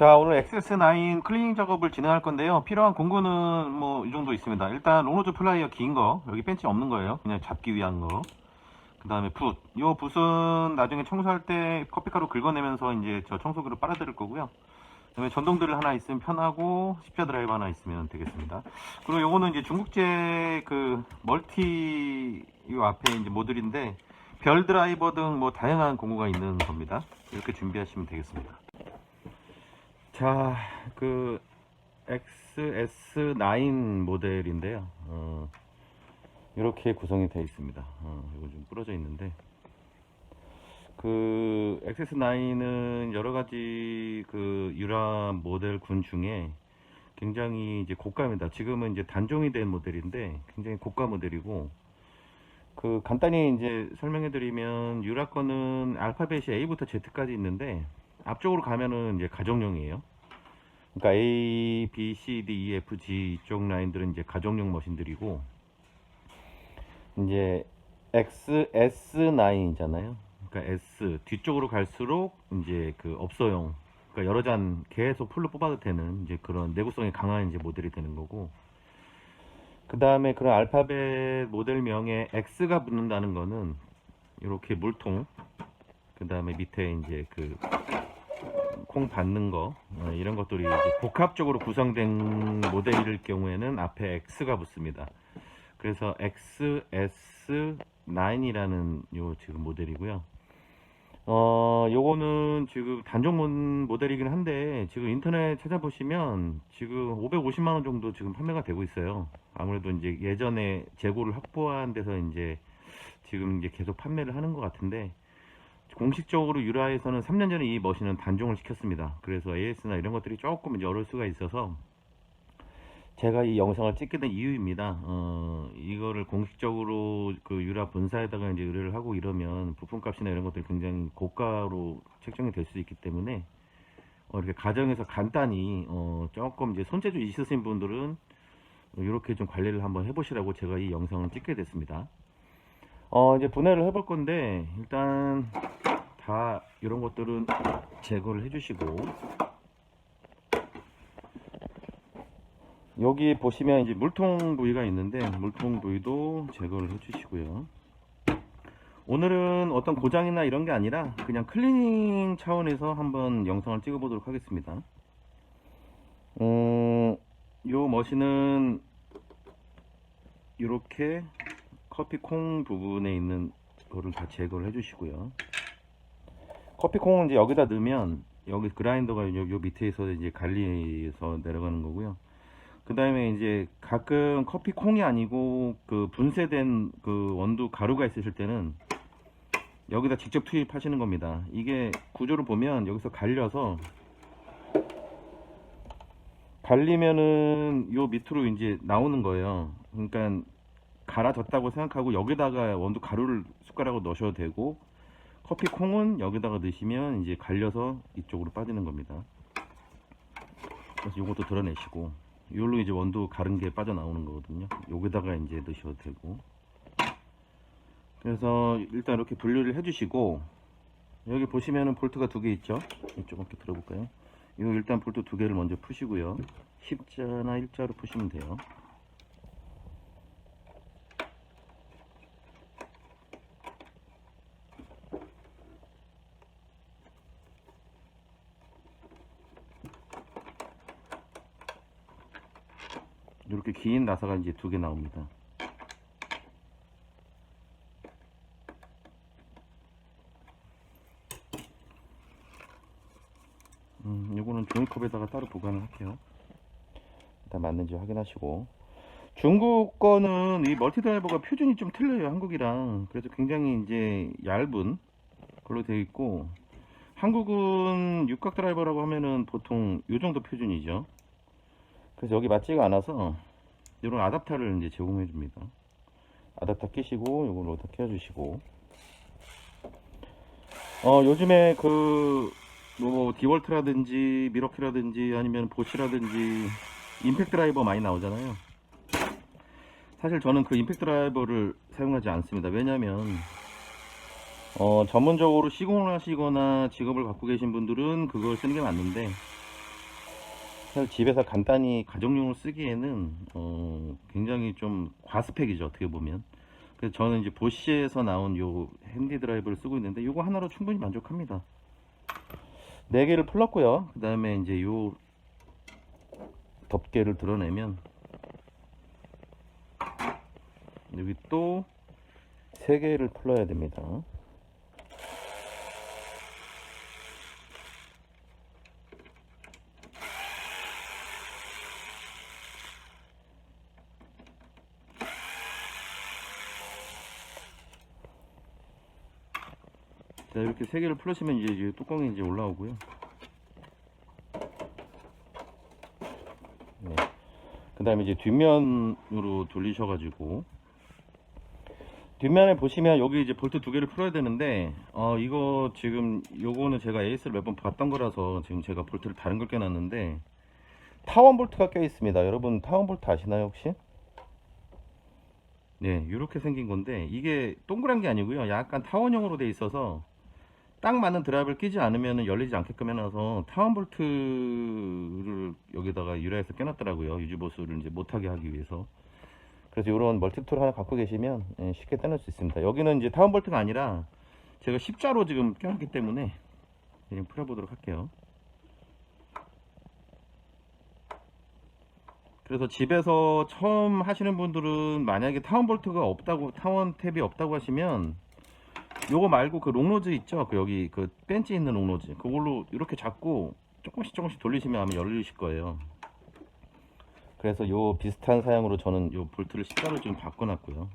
자, 오늘 XS9 클리닝 작업을 진행할 건데요. 필요한 공구는 뭐 이 정도 있습니다. 일단 로노즈 플라이어 긴 거, 여기 벤치 없는 거예요. 그냥 잡기 위한 거. 그 다음에 붓. 이 붓은 나중에 청소할 때 커피가루 긁어내면서 이제 저 청소기로 빨아들일 거고요. 그 다음에 전동드릴 하나 있으면 편하고 십자 드라이버 하나 있으면 되겠습니다. 그리고 요거는 이제 중국제 그 멀티 요 앞에 이제 모듈인데 별 드라이버 등 뭐 다양한 공구가 있는 겁니다. 이렇게 준비하시면 되겠습니다. 자, 그 XS9 모델인데요. 이렇게 구성이 되어 있습니다. 이거 좀 부러져 있는데, 그 XS9은 여러 가지 그 유라 모델군 중에 굉장히 이제 고가입니다. 지금은 이제 단종이 된 모델인데 굉장히 고가 모델이고, 그 간단히 이제 설명해 드리면 유라 거는 알파벳이 A부터 Z까지 있는데 앞쪽으로 가면은 이제 가정용이에요. 그러니까 A, B, C, D, E, F, G 이쪽 라인들은 이제 가정용 머신들이고, 이제 XS9이잖아요. 그러니까 S 뒤쪽으로 갈수록 이제 그 업소용, 그러니까 여러 잔 계속 풀로 뽑아도 되는 이제 그런 내구성이 강한 이제 모델이 되는 거고, 그 다음에 그런 알파벳 모델명에 X가 붙는다는 거는 이렇게 물통, 그 다음에 밑에 이제 그 콩 받는 거, 이런 것들이 이제 복합적으로 구성된 모델일 경우에는 앞에 X가 붙습니다. 그래서 XS9이라는 요 지금 모델이고요. 요거는 지금 단종 모델이긴 한데 지금 인터넷 찾아보시면 지금 550만원 정도 지금 판매가 되고 있어요. 아무래도 이제 예전에 재고를 확보한 데서 이제 지금 이제 계속 판매를 하는 것 같은데, 공식적으로 유라에서는 3년 전에 이 머신은 단종을 시켰습니다. 그래서 AS나 이런 것들이 조금 이제 어려울 수가 있어서 제가 이 영상을 찍게 된 이유입니다. 이거를 공식적으로 그 유라 본사에다가 이제 의뢰를 하고 이러면 부품값이나 이런 것들이 굉장히 고가로 책정이 될 수 있기 때문에 이렇게 가정에서 간단히 조금 이제 손재주 있으신 분들은 이렇게 좀 관리를 한번 해보시라고 제가 이 영상을 찍게 됐습니다. 이제 분해를 해볼 건데 일단 다 이런 것들은 제거를 해주시고, 여기 보시면 이제 물통 부위가 있는데 물통 부위도 제거를 해주시고요. 오늘은 어떤 고장이나 이런 게 아니라 그냥 클리닝 차원에서 한번 영상을 찍어 보도록 하겠습니다. 요 머신은 이렇게 커피콩 부분에 있는 거를 다 제거를 해주시고요. 커피콩은 이제 여기다 넣으면 여기 그라인더가 요 밑에서 이제 갈리에서 내려가는 거고요. 그 다음에 이제 가끔 커피콩이 아니고 그 분쇄된 그 원두 가루가 있으실 때는 여기다 직접 투입하시는 겁니다. 이게 구조를 보면 여기서 갈리면은 요 밑으로 이제 나오는 거예요. 그러니까 갈아졌다고 생각하고 여기다가 원두 가루를 숟가락으로 넣으셔도 되고, 커피콩은 여기다가 넣으시면 이제 갈려서 이쪽으로 빠지는 겁니다. 그래서 요것도 드러내시고, 이걸로 이제 원두 가른 게 빠져나오는 거거든요. 여기다가 이제 넣으셔도 되고. 그래서 일단 이렇게 분류를 해주시고, 여기 보시면은 볼트가 두 개 있죠. 이쪽 이렇게 들어볼까요? 이거 일단 볼트 두 개를 먼저 푸시고요. 십자나 일자로 푸시면 돼요. 이렇게 긴 나사가 이제 두 개 나옵니다. 요거는 종이컵에다가 따로 보관을 할게요. 일단 맞는지 확인하시고, 중국 거는 이 멀티 드라이버가 표준이 좀 틀려요, 한국이랑. 그래서 굉장히 이제 얇은 걸로 되어 있고, 한국은 육각 드라이버라고 하면은 보통 요 정도 표준이죠. 그래서 여기 맞지가 않아서 이런 아답터를 이제 제공해 줍니다. 아답터 끼시고 요걸 다 켜 주시고, 요즘에 그 뭐 디월트라든지 미러키라든지 아니면 보시라든지 임팩트 드라이버 많이 나오잖아요. 사실 저는 그 임팩트 드라이버를 사용하지 않습니다. 왜냐면 전문적으로 시공을 하시거나 직업을 갖고 계신 분들은 그걸 쓰는 게 맞는데, 사실 집에서 간단히 가정용으로 쓰기에는 굉장히 좀 과스펙이죠, 어떻게 보면. 그래서 저는 이제 보쉬에서 나온 요 핸디 드라이브를 쓰고 있는데 요거 하나로 충분히 만족합니다. 4개를 풀었고요. 그 다음에 이제 요 덮개를 드러내면 여기 또 3개를 풀어야 됩니다. 자, 이렇게 3개를 풀으시면 이제 뚜껑이 이제 올라오고요. 네. 그 다음에 이제 뒷면으로 돌리셔가지고, 뒷면에 보시면 여기 이제 볼트 2개를 풀어야 되는데, 이거 지금 요거는 제가 AS를 몇 번 봤던 거라서 지금 제가 볼트를 다른 걸 껴놨는데, 타원 볼트가 껴 있습니다. 여러분 타원 볼트 아시나요 혹시? 네, 이렇게 생긴 건데 이게 동그란 게 아니고요. 약간 타원형으로 돼 있어서 딱 맞는 드랍을 끼지 않으면 열리지 않게끔 해놔서 타원 볼트를 여기다가 유래해서 껴놨더라고요. 유지보수를 이제 못하게 하기 위해서. 그래서 이런 멀티툴 하나 갖고 계시면 쉽게 떼낼 수 있습니다. 여기는 이제 타원 볼트가 아니라 제가 십자로 지금 껴놨기 때문에 그냥 풀어보도록 할게요. 그래서 집에서 처음 하시는 분들은 만약에 타원 볼트가 없다고, 타원 탭이 없다고 하시면 요거 말고 그 롱로즈 있죠? 그 여기 그 벤치 있는 롱로즈 그걸로 이렇게 잡고 조금씩 돌리시면 아마 열리실 거예요. 그래서 요 비슷한 사양으로 저는 요 볼트를 십자로 지금 바꿔놨고요.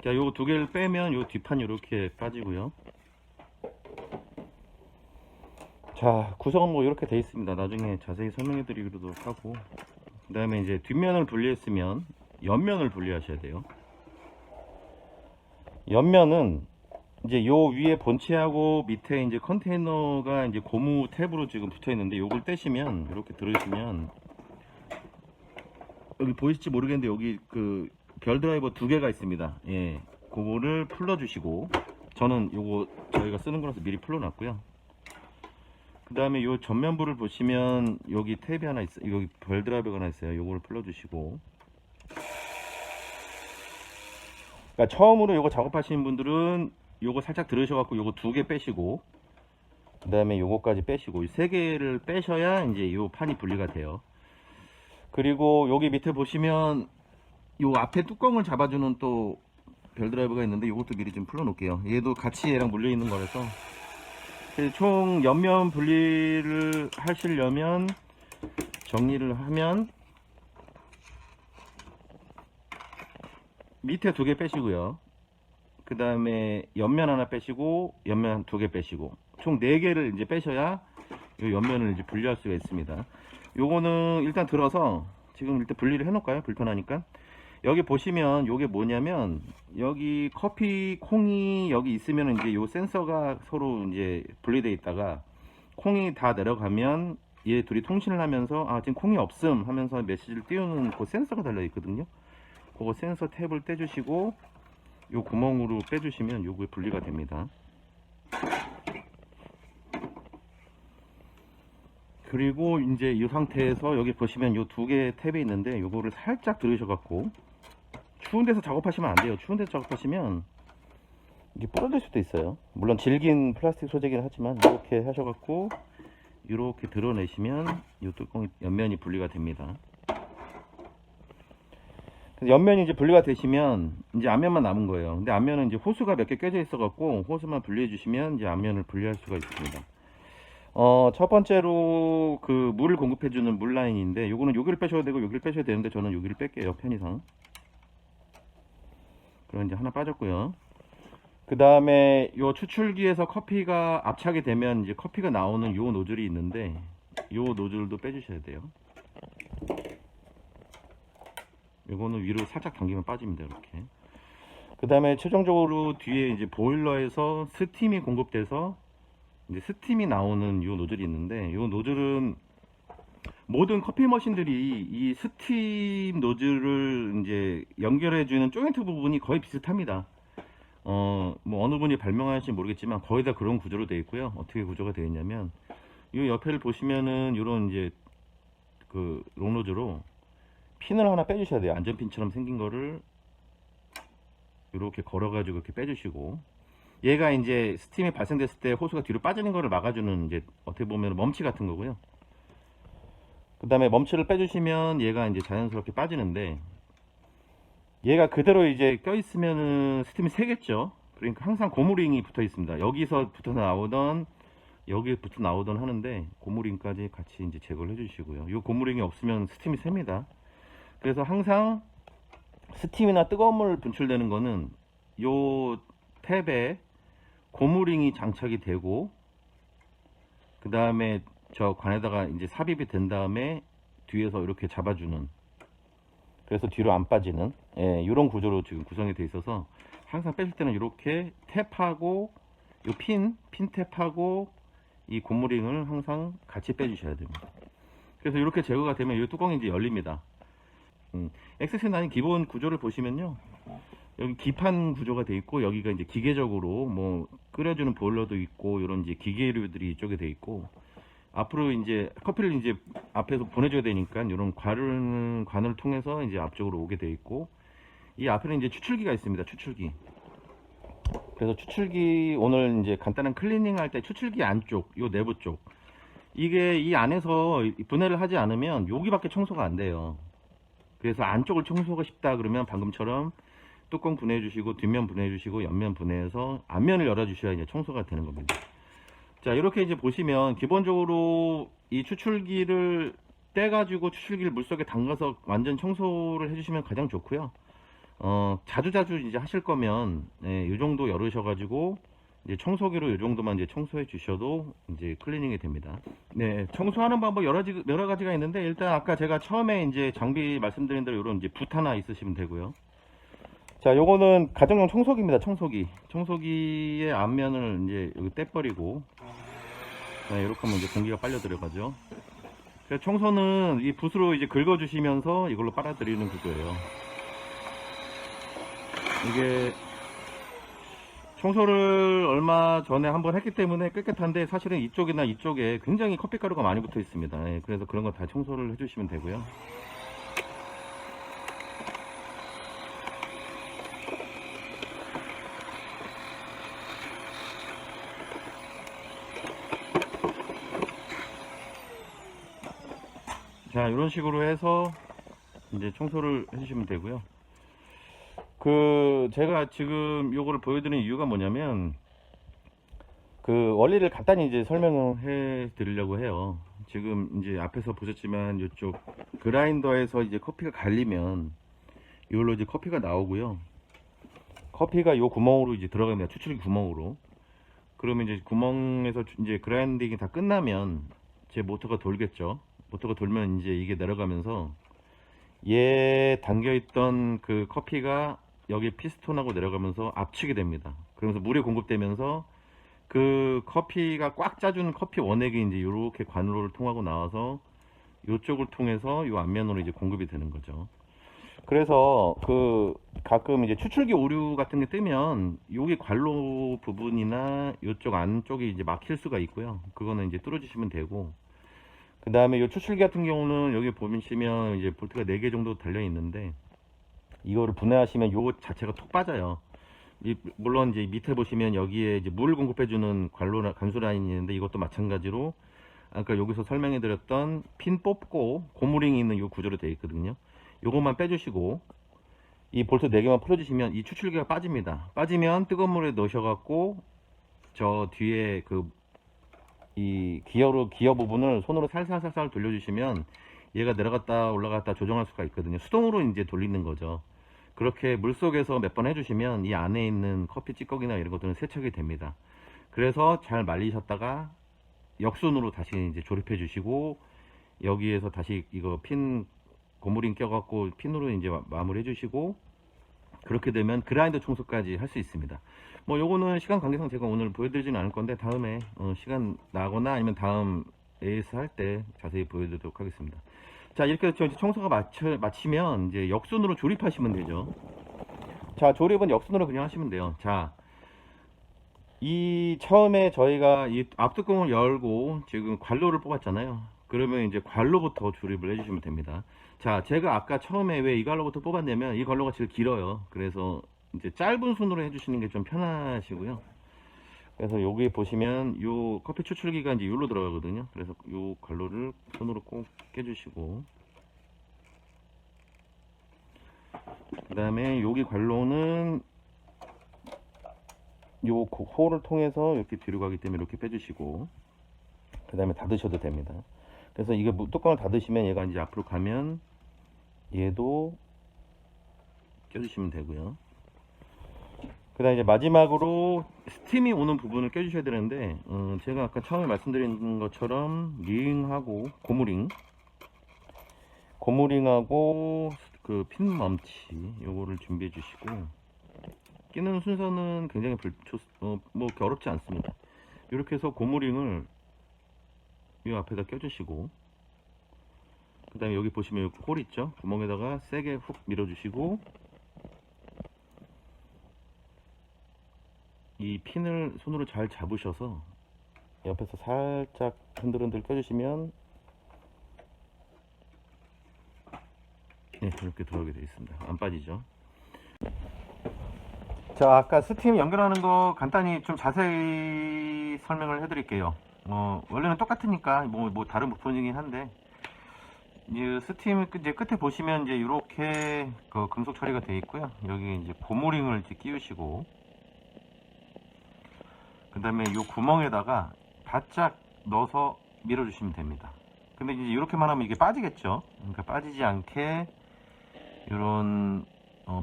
자, 요 2개를 빼면 요 뒷판이 이렇게 빠지고요. 자, 구성은 뭐 이렇게 돼 있습니다. 나중에 자세히 설명해 드리도록 하고, 그 다음에 이제 뒷면을 분리했으면 옆면을 분리하셔야 돼요. 옆면은 이제 요 위에 본체하고 밑에 이제 컨테이너가 이제 고무 탭으로 지금 붙어 있는데 요걸 떼시면 이렇게 들으시면 여기 보이실지 모르겠는데 여기 그 별 드라이버 2개가 있습니다. 예, 그거를 풀러 주시고, 저는 요거 저희가 쓰는 거라서 미리 풀러 놨고요. 그 다음에 요 전면부를 보시면 여기 탭이 하나 있어요. 여기 별 드라이버가 하나 있어요. 요거를 풀러 주시고, 그러니까 처음으로 요거 작업하시는 분들은 요거 살짝 들으셔갖고 요거 2개 빼시고, 그 다음에 요거까지 빼시고, 이 3개를 빼셔야 이제 요 판이 분리가 돼요. 그리고 여기 밑에 보시면 요 앞에 뚜껑을 잡아주는 또 별 드라이버가 있는데 요것도 미리 좀 풀어 놓을게요. 얘도 같이 얘랑 물려 있는 거라서. 총 옆면 분리를 하시려면 정리를 하면 밑에 2개 빼시고요. 그 다음에 옆면 하나 빼시고 옆면 2개 빼시고 총 4개를 이제 빼셔야 이 옆면을 이제 분리할 수가 있습니다. 요거는 일단 들어서 지금 일단 분리를 해 놓을까요? 불편하니까. 여기 보시면 요게 뭐냐면 여기 커피 콩이 여기 있으면 이제 요 센서가 서로 이제 분리되어 있다가 콩이 다 내려가면 얘 둘이 통신을 하면서 지금 콩이 없음 하면서 메시지를 띄우는 그 센서가 달려 있거든요. 그거 센서 탭을 떼주시고 요 구멍으로 빼주시면 요게 분리가 됩니다. 그리고 이제 이 상태에서 여기 보시면 요 2개 탭이 있는데 요거를 살짝 들으셔 갖고, 추운 데서 작업하시면 안 돼요. 추운 데서 작업하시면 이게 부러질 수도 있어요. 물론 질긴 플라스틱 소재긴 하지만 이렇게 하셔갖고 이렇게 드러내시면 이 뚜껑이 옆면이 분리가 됩니다. 그래서 옆면이 이제 분리가 되시면 이제 앞면만 남은 거예요. 근데 앞면은 이제 호스가 몇 개 껴져 있어갖고 호스만 분리해 주시면 이제 앞면을 분리할 수가 있습니다. 첫 번째로 그 물을 공급해주는 물 라인인데 요거는 여기를 빼셔야 되고 여기를 빼셔야 되는데 저는 여기를 뺄게요. 편의상. 그럼 이제 하나 빠졌고요. 그 다음에 요 추출기에서 커피가 압착이 되면 이제 커피가 나오는 요 노즐이 있는데 요 노즐도 빼주셔야 돼요. 요거는 위로 살짝 당기면 빠집니다. 이렇게. 그 다음에 최종적으로 뒤에 이제 보일러에서 스팀이 공급돼서 이제 스팀이 나오는 요 노즐이 있는데 요 노즐은 모든 커피 머신들이 이 스팀 노즐을 이제 연결해주는 조인트 부분이 거의 비슷합니다. 뭐 어느 분이 발명하실지 모르겠지만 거의 다 그런 구조로 되어 있고요. 어떻게 구조가 되어 있냐면 이 옆에를 보시면은 이런 이제 그 롱노즈로 핀을 하나 빼주셔야 돼요. 안전핀처럼 생긴 거를 이렇게 걸어가지고 이렇게 빼주시고, 얘가 이제 스팀이 발생됐을 때 호수가 뒤로 빠지는 거를 막아주는 이제 어떻게 보면 멈치 같은 거고요. 그 다음에 멈치를 빼주시면 얘가 이제 자연스럽게 빠지는데, 얘가 그대로 이제 껴있으면은 스팀이 새겠죠. 그러니까 항상 고무링이 붙어 있습니다. 여기서부터 나오던 여기부터 나오던 하는데 고무링까지 같이 이제 제거를 해주시고요. 이 고무링이 없으면 스팀이 셉니다. 그래서 항상 스팀이나 뜨거운 물 분출되는 거는 요 탭에 고무링이 장착이 되고, 그 다음에 저 관에다가 이제 삽입이 된 다음에 뒤에서 이렇게 잡아주는, 그래서 뒤로 안 빠지는, 예, 이런 구조로 지금 구성이 되어 있어서 항상 빼실 때는 이렇게 탭하고 요 핀 탭하고 이 고무링을 항상 같이 빼주셔야 됩니다. 그래서 이렇게 제거가 되면 이 뚜껑이 이제 열립니다. XC9 기본 구조를 보시면요, 여기 기판 구조가 되어 있고, 여기가 이제 기계적으로 뭐 끓여주는 보일러도 있고, 이런 이제 기계류들이 이쪽에 되어 있고, 앞으로 이제 커피를 이제 앞에서 보내줘야 되니까 이런 관을 통해서 이제 앞쪽으로 오게 되어 있고, 이 앞에는 이제 추출기가 있습니다. 추출기. 그래서 추출기, 오늘 이제 간단한 클리닝 할 때 추출기 안쪽, 요 내부 쪽, 이게 이 안에서 분해를 하지 않으면 여기밖에 청소가 안 돼요. 그래서 안쪽을 청소하고 싶다 그러면 방금처럼 뚜껑 분해해 주시고, 뒷면 분해해 주시고, 옆면 분해해서 앞면을 열어 주셔야 이제 청소가 되는 겁니다. 자, 이렇게 이제 보시면 기본적으로 이 추출기를 떼가지고 추출기를 물속에 담가서 완전 청소를 해주시면 가장 좋고요. 자주자주 이제 하실 거면, 네, 이 정도 열으셔가지고 이제 청소기로 이 정도만 이제 청소해 주셔도 이제 클리닝이 됩니다. 네, 청소하는 방법 여러 가지가 있는데, 일단 아까 제가 처음에 이제 장비 말씀드린 대로 이런 이제 붓 하나 있으시면 되고요. 자, 요거는 가정용 청소기입니다. 청소기의 앞면을 이제 여기 떼버리고, 네, 이렇게 하면 이제 공기가 빨려 들어가죠. 그래서 청소는 이 붓으로 이제 긁어주시면서 이걸로 빨아들이는 구조예요. 이게 청소를 얼마 전에 한번 했기 때문에 깨끗한데, 사실은 이쪽이나 이쪽에 굉장히 커피가루가 많이 붙어 있습니다. 예, 그래서 그런 거 다 청소를 해주시면 되고요. 자, 이런 식으로 해서 이제 청소를 해주시면 되고요. 제가 지금 요거를 보여드리는 이유가 뭐냐면, 원리를 간단히 이제 설명을 해 드리려고 해요. 지금 이제 앞에서 보셨지만 이쪽 그라인더에서 이제 커피가 갈리면 이걸로 이제 커피가 나오고요. 커피가 요 구멍으로 이제 들어갑니다. 추출기 구멍으로. 그러면 이제 구멍에서 이제 그라인딩이 다 끝나면 제 모터가 돌겠죠. 모터가 돌면 이제 이게 내려가면서 얘 담겨있던 그 커피가 여기 피스톤하고 내려가면서 압축이 됩니다. 그러면서 물이 공급되면서 그 커피가 꽉 짜준 커피 원액이 이제 이렇게 관로를 통하고 나와서 이쪽을 통해서 이 앞면으로 이제 공급이 되는 거죠. 그래서 가끔 이제 추출기 오류 같은 게 뜨면 여기 관로 부분이나 이쪽 안쪽이 이제 막힐 수가 있고요. 그거는 이제 뚫어주시면 되고, 그 다음에 이 추출기 같은 경우는 여기 보시면 이제 볼트가 4개 정도 달려 있는데, 이거를 분해하시면 요 자체가 톡 빠져요. 물론 이제 밑에 보시면 여기에 이제 물을 공급해주는 관수 라인이 있는데, 이것도 마찬가지로 아까 여기서 설명해 드렸던 핀 뽑고 고무링이 있는 이 구조로 되어 있거든요. 요것만 빼주시고 이 볼트 4개만 풀어주시면 이 추출기가 빠집니다. 빠지면 뜨거운 물에 넣으셔갖고 저 뒤에 이 기어 부분을 손으로 살살살살 돌려주시면 얘가 내려갔다 올라갔다 조정할 수가 있거든요. 수동으로 이제 돌리는 거죠. 그렇게 물속에서 몇 번 해주시면 이 안에 있는 커피 찌꺼기나 이런 것들은 세척이 됩니다. 그래서 잘 말리셨다가 역순으로 다시 이제 조립해 주시고, 여기에서 다시 이거 고무링 껴갖고 핀으로 이제 마무리 해주시고, 그렇게 되면 그라인더 청소까지 할 수 있습니다. 뭐 요거는 시간 관계상 제가 오늘 보여드리지는 않을 건데, 다음에 시간 나거나 아니면 다음 AS 할 때 자세히 보여드리도록 하겠습니다. 자, 이렇게 해서 청소가 마치면 이제 역순으로 조립하시면 되죠. 자, 조립은 역순으로 그냥 하시면 돼요. 자, 이 처음에 저희가 이 앞뚜껑을 열고 지금 관로를 뽑았잖아요. 그러면 이제 관로부터 조립을 해주시면 됩니다. 자, 제가 아까 처음에 왜 이 관로부터 뽑았냐면 이 관로가 제일 길어요. 그래서 이제 짧은 손으로 해주시는 게 좀 편하시고요. 그래서 여기 보시면 요 커피 추출기가 이제 여기로 들어가거든요. 그래서 요 관로를 손으로 꼭 깨주시고, 그 다음에 여기 관로는 요 홀을 통해서 이렇게 뒤로 가기 때문에 이렇게 빼주시고, 그 다음에 닫으셔도 됩니다. 그래서 이게 뚜껑을 닫으시면 얘가 이제 앞으로 가면 얘도 껴주시면 되고요. 그 다음에 이제 마지막으로 스팀이 오는 부분을 껴주셔야 되는데, 제가 아까 처음에 말씀드린 것처럼 링하고 고무링하고 그 핀 멈치 요거를 준비해 주시고, 끼는 순서는 굉장히 뭐 어렵지 않습니다. 이렇게 해서 고무링을 이 앞에다 껴주시고, 그 다음에 여기 보시면 여기 홀 있죠? 구멍에다가 세게 훅 밀어주시고, 이 핀을 손으로 잘 잡으셔서 옆에서 살짝 흔들흔들 껴주시면 네, 이렇게 들어오게 되어 있습니다. 안 빠지죠? 자, 아까 스팀 연결하는 거 간단히 좀 자세히 설명을 해드릴게요. 원래는 똑같으니까 뭐 다른 부분이긴 한데, 이 스팀 이제 끝에 보시면 이제 이렇게 그 금속 처리가 되어 있고요. 여기 이제 고무링을 이제 끼우시고, 그 다음에 이 구멍에다가 바짝 넣어서 밀어주시면 됩니다. 근데 이제 이렇게만 하면 이게 빠지겠죠. 그러니까 빠지지 않게 이런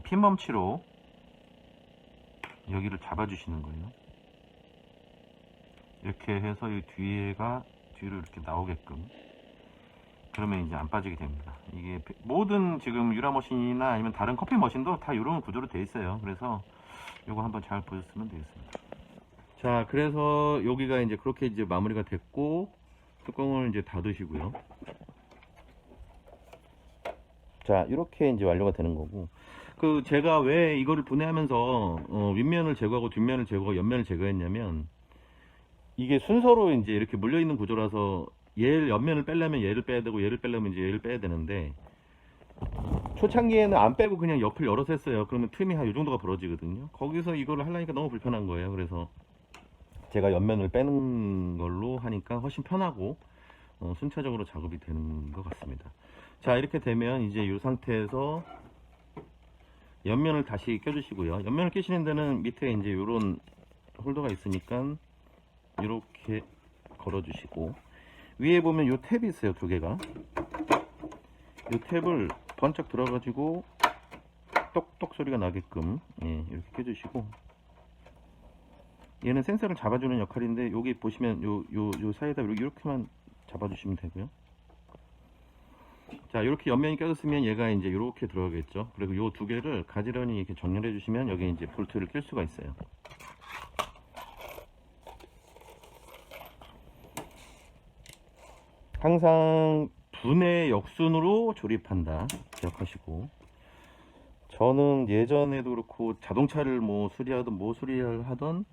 핀멈치로 여기를 잡아주시는 거예요. 이렇게 해서 이 뒤에가 뒤로 이렇게 나오게끔. 그러면 이제 안 빠지게 됩니다. 이게 모든 지금 유라 머신이나 아니면 다른 커피 머신도 다 이런 구조로 되어 있어요. 그래서 이거 한번 잘 보셨으면 되겠습니다. 자, 그래서 여기가 이제 그렇게 이제 마무리가 됐고, 뚜껑을 이제 닫으시고요. 자, 이렇게 이제 완료가 되는 거고, 그 제가 왜 이거를 분해하면서 윗면을 제거하고 뒷면을 제거하고 옆면을 제거했냐면, 이게 순서로 이제 이렇게 물려 있는 구조라서 얘를 옆면을 빼려면 얘를 빼야 되고, 얘를 빼려면 이제 얘를 빼야 되는데, 초창기에는 안 빼고 그냥 옆을 열어서 했어요. 그러면 틈이 한 이 정도가 벌어지거든요. 거기서 이거를 하려니까 너무 불편한 거예요. 그래서 제가 옆면을 빼는 걸로 하니까 훨씬 편하고 순차적으로 작업이 되는 것 같습니다. 자, 이렇게 되면 이제 이 상태에서 옆면을 다시 껴주시고요. 옆면을 끼시는 데는 밑에 이제 이런 홀더가 있으니까 이렇게 걸어주시고, 위에 보면 이 탭이 있어요. 두 개가. 이 탭을 번쩍 들어가지고 똑똑 소리가 나게끔 이렇게 껴주시고, 얘는 센서를 잡아주는 역할인데 여기 보시면 요 사이에다 이렇게만 잡아주시면 되고요. 자, 이렇게 옆면이 껴졌으면 얘가 이제 이렇게 들어가겠죠. 그리고 요 두 개를 가지런히 이렇게 정렬해 주시면 여기 이제 볼트를 낄 수가 있어요. 항상 분해 역순으로 조립한다 기억하시고, 저는 예전에도 그렇고 자동차를 뭐 수리하던 뭐 수리를 하던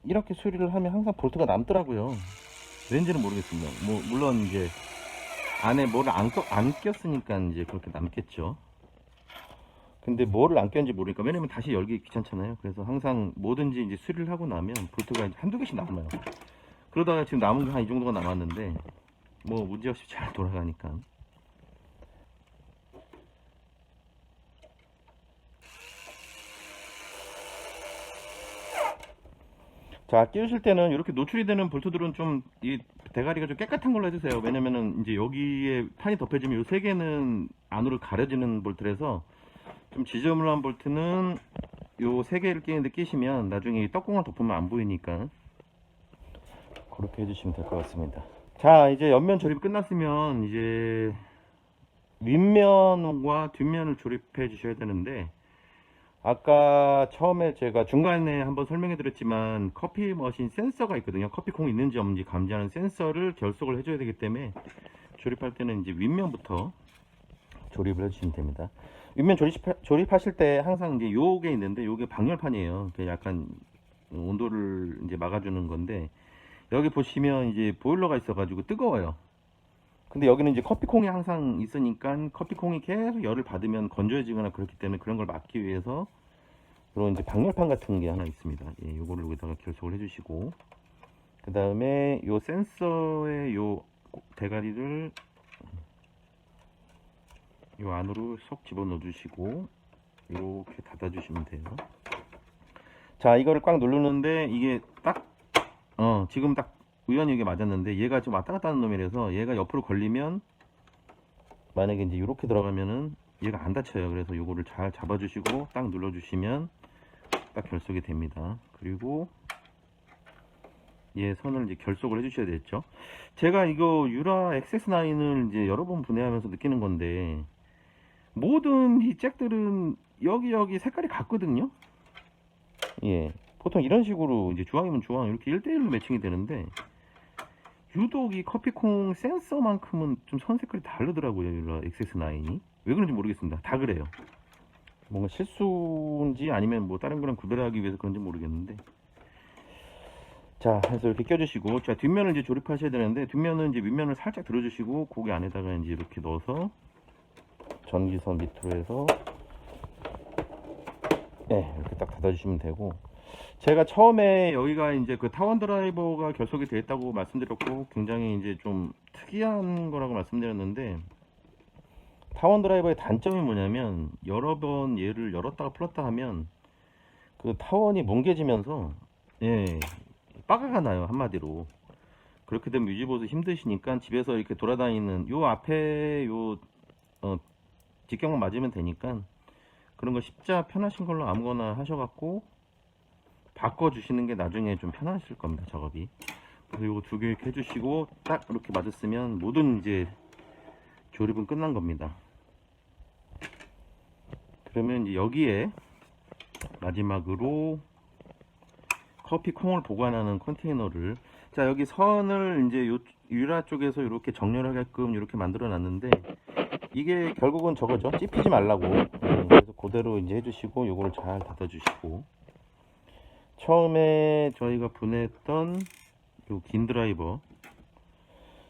이렇게 수리를 하면 항상 볼트가 남더라고요. 왠지는 모르겠습니다. 뭐 물론 이제 안에 뭐를 안 꼈으니까 이제 그렇게 남겠죠. 근데 뭐를 안 꼈는지 모르니까, 왜냐면 다시 열기 귀찮잖아요. 그래서 항상 뭐든지 이제 수리를 하고 나면 볼트가 한두 개씩 남아요. 그러다가 지금 남은 게 한 이 정도가 남았는데 뭐 문제없이 잘 돌아가니까. 자, 끼우실 때는 이렇게 노출이 되는 볼트들은 좀 이 대가리가 좀 깨끗한 걸로 해주세요. 왜냐면은 이제 여기에 판이 덮여지면 이 세 개는 안으로 가려지는 볼트라서, 좀 지저분한 볼트는 요 세 개를 끼는데 끼시면 나중에 이 떡공을 덮으면 안 보이니까 그렇게 해주시면 될 것 같습니다. 자, 이제 옆면 조립 끝났으면 이제 윗면과 뒷면을 조립해 주셔야 되는데, 아까 처음에 제가 중간에 한번 설명해 드렸지만 커피 머신 센서가 있거든요. 커피콩이 있는지 없는지 감지하는 센서를 결속을 해줘야 되기 때문에 조립할 때는 이제 윗면부터 조립을 해주시면 됩니다. 윗면 조립하실 때 항상 이제 요게 있는데 요게 방열판이에요. 약간 온도를 이제 막아주는 건데, 여기 보시면 이제 보일러가 있어가지고 뜨거워요. 근데 여기는 이제 커피콩이 항상 있으니까 커피콩이 계속 열을 받으면 건조해지거나 그렇기 때문에 그런 걸 막기 위해서 그런 이제 방열판 같은 게 하나 있습니다. 예, 요거를 여기다가 결속을 해주시고, 그 다음에 요 센서의 요 대가리를 요 안으로 쏙 집어넣어 주시고 이렇게 닫아 주시면 돼요. 자, 이거를 꽉 누르는데 이게 딱 지금 딱 우연히 이게 맞았는데, 얘가 지금 왔다 갔다 하는 놈이라서 얘가 옆으로 걸리면, 만약에 이제 이렇게 들어가면은 얘가 안 닫혀요. 그래서 요거를 잘 잡아 주시고 딱 눌러 주시면 딱 결속이 됩니다. 그리고 얘 선을 이제 결속을 해 주셔야 되겠죠. 제가 이거 유라 XS9을 이제 여러 번 분해하면서 느끼는 건데, 모든 이 잭들은 여기 색깔이 같거든요. 예, 보통 이런 식으로 이제 주황이면 주황 이렇게 1대1로 매칭이 되는데, 유독 이 커피콩 센서만큼은 좀 선 색깔이 다르더라고요. 유라 XS9이 왜 그런지 모르겠습니다. 다 그래요. 뭔가 실수인지 아니면 뭐 다른 거랑 구별하기 위해서 그런지 모르겠는데, 자, 해서 이렇게 껴주시고, 자, 뒷면을 이제 조립하셔야 되는데, 뒷면은 이제 윗면을 살짝 들어주시고 고기 안에다가 이제 이렇게 넣어서 전기선 밑으로 해서 이렇게 딱 닫아주시면 되고, 제가 처음에 여기가 이제 그 타원 드라이버가 결속이 되어 있다고 말씀드렸고, 굉장히 이제 좀 특이한 거라고 말씀드렸는데, 타원 드라이버의 단점이 뭐냐면 여러 번 얘를 열었다가 풀었다 하면 그 타원이 뭉개지면서 빠가가 나요, 한마디로. 그렇게 되면 유지보수 힘드시니까 집에서 이렇게 돌아다니는 요 앞에 요 직경만 맞으면 되니까, 그런 거 십자 편하신 걸로 아무거나 하셔갖고 바꿔주시는 게 나중에 좀 편하실 겁니다, 작업이. 그래서 요거 두 개 이렇게 해주시고 딱 이렇게 맞았으면 모든 이제 조립은 끝난 겁니다. 그러면 이제 여기에 마지막으로 커피 콩을 보관하는 컨테이너를, 자, 여기 선을 이제 요 유라 쪽에서 이렇게 정렬하게끔 이렇게 만들어 놨는데, 이게 결국은 저거죠. 찝히지 말라고. 그래서 그대로 이제 해주시고 요거를 잘 닫아 주시고, 처음에 저희가 분해했던 요 긴 드라이버,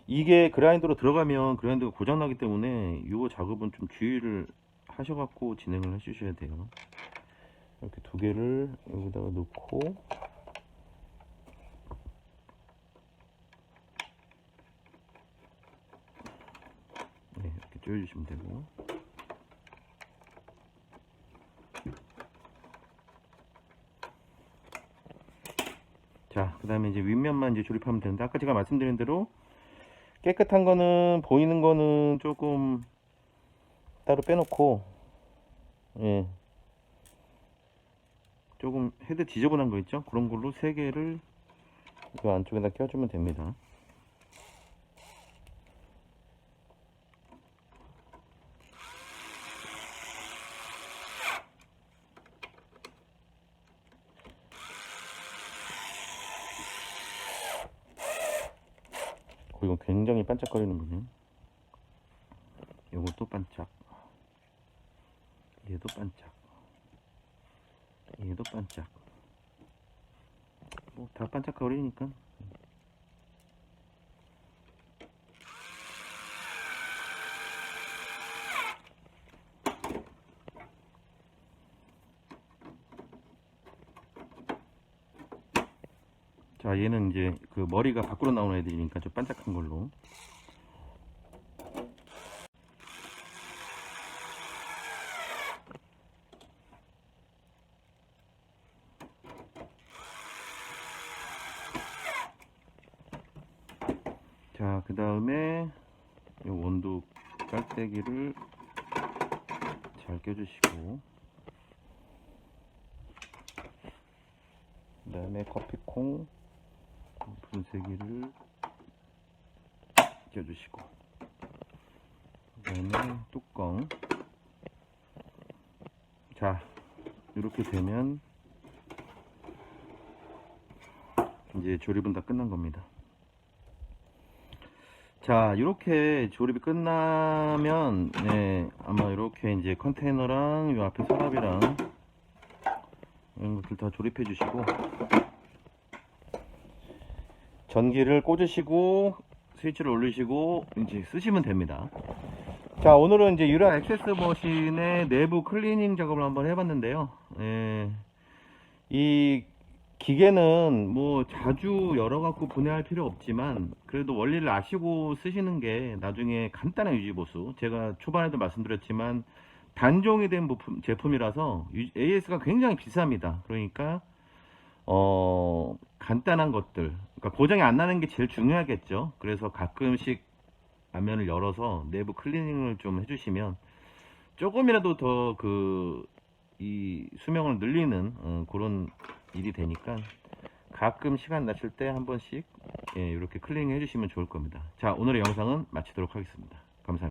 이게 그라인더로 들어가면 그라인더가 고장나기 때문에 요 작업은 좀 주의를 하셔갖고 진행을 해 주셔야 돼요. 이렇게 두 개를 여기다가 넣고, 이렇게 조여주시면 되고, 자, 그 다음에 이제 윗면만 이제 조립하면 되는데, 아까 제가 말씀드린 대로 깨끗한 거는, 보이는 거는 조금 따로 빼놓고, 조금 헤드 지저분한 거 있죠? 그런 걸로 세 개를 이 안쪽에다 껴주면 됩니다. 이건 굉장히 반짝거리는군요. 요것도 반짝, 얘도 반짝, 얘도 반짝, 뭐 다 반짝거리니까. 자, 얘는 이제 그 머리가 밖으로 나오는 애들이니까 좀 반짝한 걸로. 자, 그 다음에 이 원두 깔때기를 잘 껴주시고, 그 다음에 커피콩 분쇄기를 껴주시고, 그 다음에 뚜껑. 자, 이렇게 되면 이제 조립은 다 끝난 겁니다. 자, 이렇게 조립이 끝나면 아마 이렇게 이제 컨테이너랑 이 앞에 서랍이랑 이런 것들 다 조립해 주시고, 전기를 꽂으시고 스위치를 올리시고 이제 쓰시면 됩니다. 자, 오늘은 이제 유라 액세스 머신의 내부 클리닝 작업을 한번 해봤는데요. 이 기계는 뭐 자주 열어갖고 분해할 필요 없지만 그래도 원리를 아시고 쓰시는 게 나중에 간단한 유지보수, 제가 초반에도 말씀드렸지만 단종이 된 제품이라서 AS가 굉장히 비쌉니다. 그러니까 간단한 것들, 그러니까 고장이 안 나는 게 제일 중요하겠죠. 그래서 가끔씩 앞면을 열어서 내부 클리닝을 좀 해주시면 조금이라도 더 이 수명을 늘리는 그런 일이 되니까 가끔 시간 나실 때 한 번씩 이렇게 클리닝 해주시면 좋을 겁니다. 자, 오늘의 영상은 마치도록 하겠습니다.